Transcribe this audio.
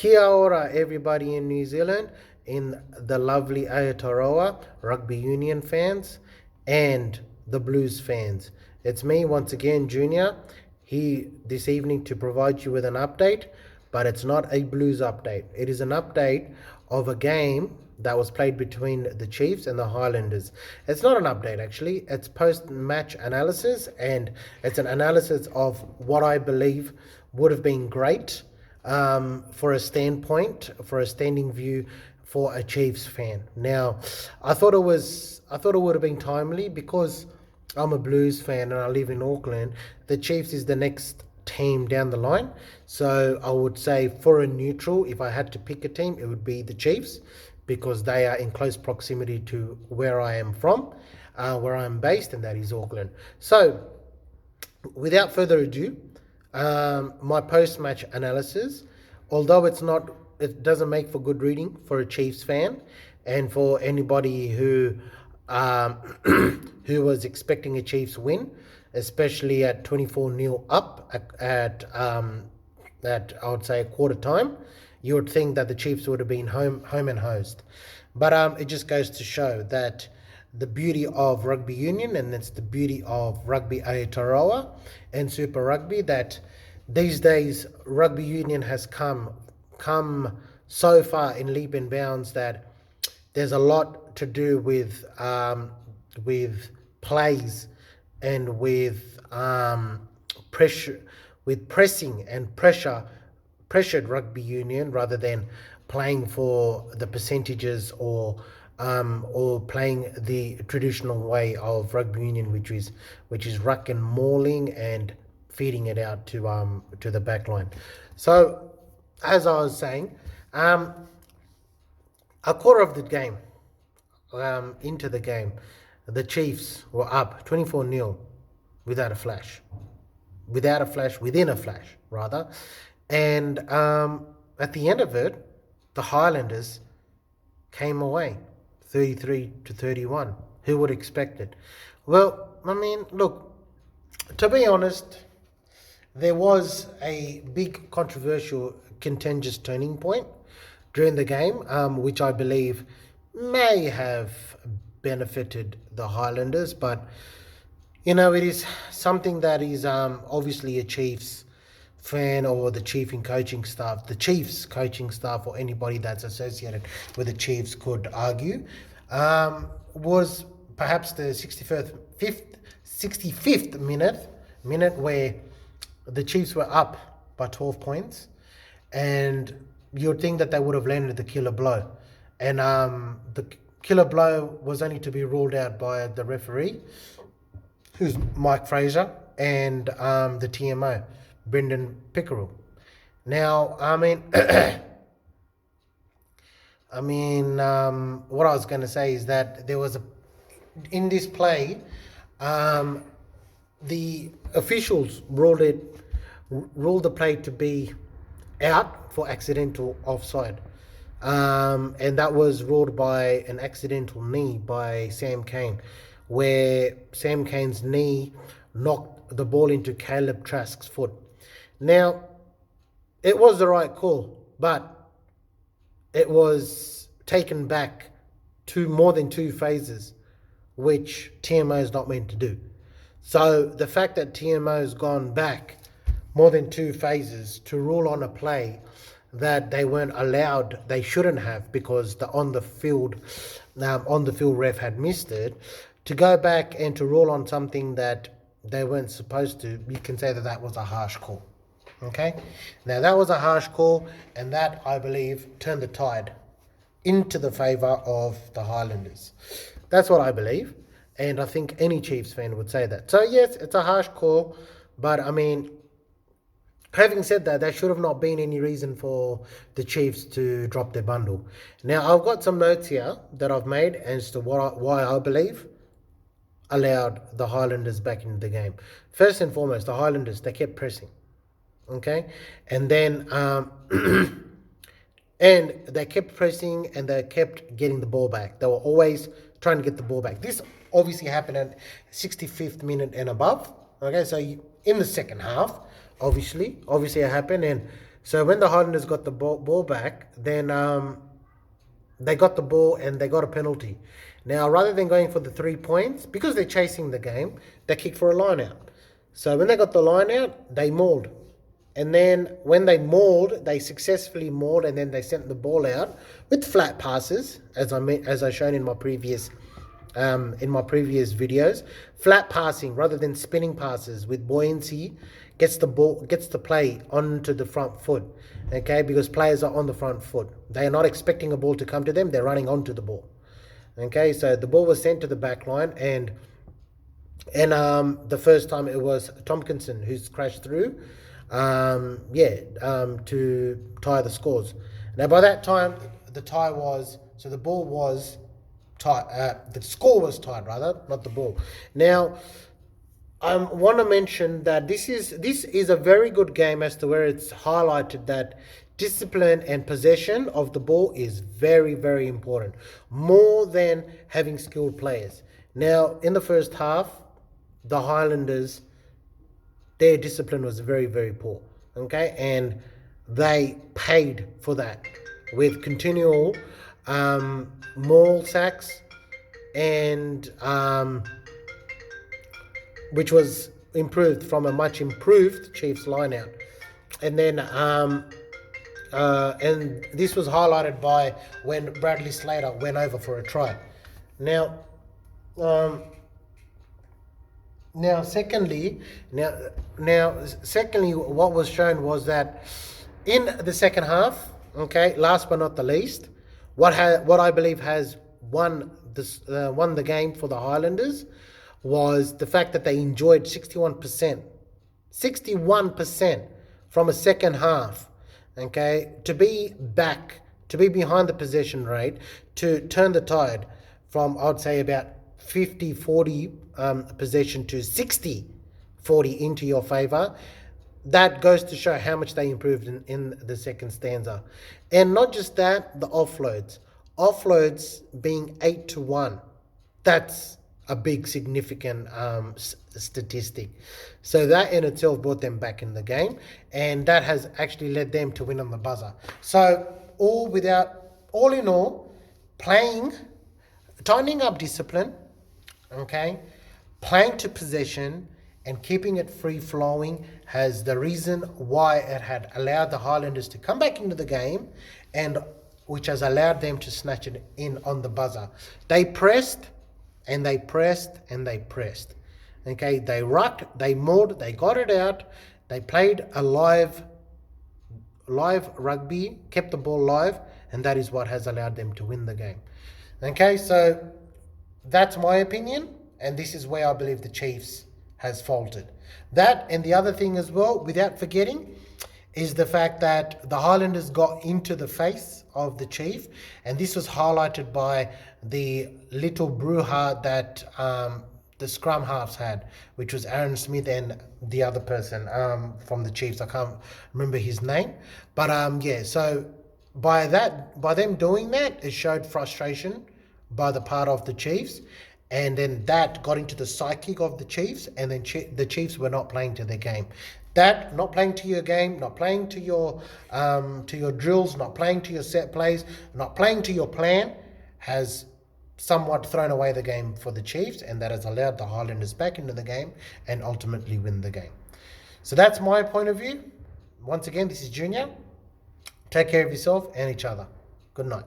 Kia ora, everybody in New Zealand, in the lovely Aotearoa, Rugby Union fans, and the Blues fans. It's me once again, Junior, here this evening to provide you with an update, but it's not a Blues update. It is an update of a game that was played between the Chiefs and the Highlanders. It's not an update, actually. It's post-match analysis, and it's an analysis of what I believe would have been great for a standing view for a Chiefs fan. Now, I thought it would have been timely because I'm a Blues fan and I live in Auckland. The Chiefs is the next team down the line. So I would say for a neutral, if I had to pick a team, it would be the Chiefs because they are in close proximity to where I am from, where I'm based, and that is Auckland. So without further ado, my post-match analysis, although it doesn't make for good reading for a Chiefs fan and for anybody who who was expecting a Chiefs win, especially at 24-0 up at I would say a quarter time. You would think that the Chiefs would have been home and hosed, but it just goes to show that the beauty of rugby union, and it's the beauty of rugby Aotearoa and Super Rugby, that these days rugby union has come so far in leap and bounds that there's a lot to do with plays and with pressure, with pressing and pressured rugby union rather than playing for the percentages or playing the traditional way of rugby union, which is ruck and mauling and feeding it out to the back line. So, as I was saying, a quarter of the game, into the game, the Chiefs were up 24-0 within a flash, rather. And at the end of it, the Highlanders came away 33-31. Who would expect it? Well, I mean, look, to be honest, there was a big controversial contentious turning point during the game, which I believe may have benefited the Highlanders, but it is something that is obviously a Chiefs fan or the Chiefs coaching staff, or anybody that's associated with the Chiefs could argue, was perhaps the 65th minute where the Chiefs were up by 12 points, and you'd think that they would have landed the killer blow, and the killer blow was only to be ruled out by the referee, who's Mike Fraser, and the TMO, Brendan Pickerel. Now, what I was going to say is that there was in this play, the officials ruled the play to be out for accidental offside, and that was ruled by an accidental knee by Sam Cane, where Sam Cane's knee knocked the ball into Caleb Trask's foot. Now, it was the right call, but it was taken back to more than 2 phases, which TMO is not meant to do. So the fact that TMO has gone back more than 2 phases to rule on a play that they weren't allowed, they shouldn't have, because the on the field ref had missed it, to go back and to rule on something that they weren't supposed to, you can say that was a harsh call. Okay, now that was a harsh call, and that, I believe, turned the tide into the favour of the Highlanders. That's what I believe, and I think any Chiefs fan would say that. So yes, it's a harsh call, but having said that, there should have not been any reason for the Chiefs to drop their bundle. Now, I've got some notes here that I've made as to why I believe allowed the Highlanders back into the game. First and foremost, the Highlanders, they kept pressing. Okay, and then and they kept pressing and they kept getting the ball back. They were always trying to get the ball back. This obviously happened at 65th minute and above. Okay, so in the second half, obviously it happened, and So when the Highlanders got the ball back, then they got the ball and they got a penalty. Now, rather than going for the 3 points, because they're chasing the game, they kicked for a line out. So when they got the line out, they mauled. And then when they mauled, they successfully mauled, and then they sent the ball out with flat passes, as I shown in my previous videos. Flat passing rather than spinning passes with buoyancy gets the play onto the front foot. Okay, because players are on the front foot. They are not expecting a ball to come to them, they're running onto the ball. Okay, so the ball was sent to the back line, and the first time it was Tompkinson who's crashed through to tie the scores. Now by that time the ball was tied, the score was tied rather, not the ball. Now I want to mention that this is a very good game, as to where it's highlighted that discipline and possession of the ball is very, very important, more than having skilled players. Now, in the first half, the Highlanders, their discipline was very, very poor. Okay, and they paid for that with continual maul sacks, and which was improved from a much improved Chiefs lineout. And then and this was highlighted by when Bradley Slater went over for a try. Now secondly, what was shown was that in the second half, okay, last but not the least, what I believe has won the game for the Highlanders was the fact that they enjoyed 61% from a second half. Okay, to be behind the possession rate, to turn the tide from, I'd say, about 50-40 possession to 60-40 into your favour. That goes to show how much they improved in the second stanza. And not just that, the offloads being 8-1, that's a big significant statistic. So that in itself brought them back in the game, and that has actually led them to win on the buzzer. So all in all, tightening up discipline, okay, playing to possession and keeping it free flowing has the reason why it had allowed the Highlanders to come back into the game, and which has allowed them to snatch it in on the buzzer. They pressed and they pressed and they pressed. Okay, they rucked, they mauled, they got it out, they played a live rugby, kept the ball live, and that is what has allowed them to win the game. Okay, so that's my opinion, and this is where I believe the Chiefs has faltered. That, and the other thing as well, without forgetting, is the fact that the Highlanders got into the face of the Chief, and this was highlighted by the little brouhaha that the scrum halves had, which was Aaron Smith and the other person from the Chiefs. I can't remember his name, but so by them doing that, it showed frustration by the part of the Chiefs, and then that got into the psyche of the Chiefs, and then the Chiefs were not playing to their game. That, not playing to your game, not playing to your drills, not playing to your set plays, not playing to your plan, has somewhat thrown away the game for the Chiefs, and that has allowed the Highlanders back into the game and ultimately win the game. So that's my point of view. Once again, this is Junior. Take care of yourself and each other. Good night.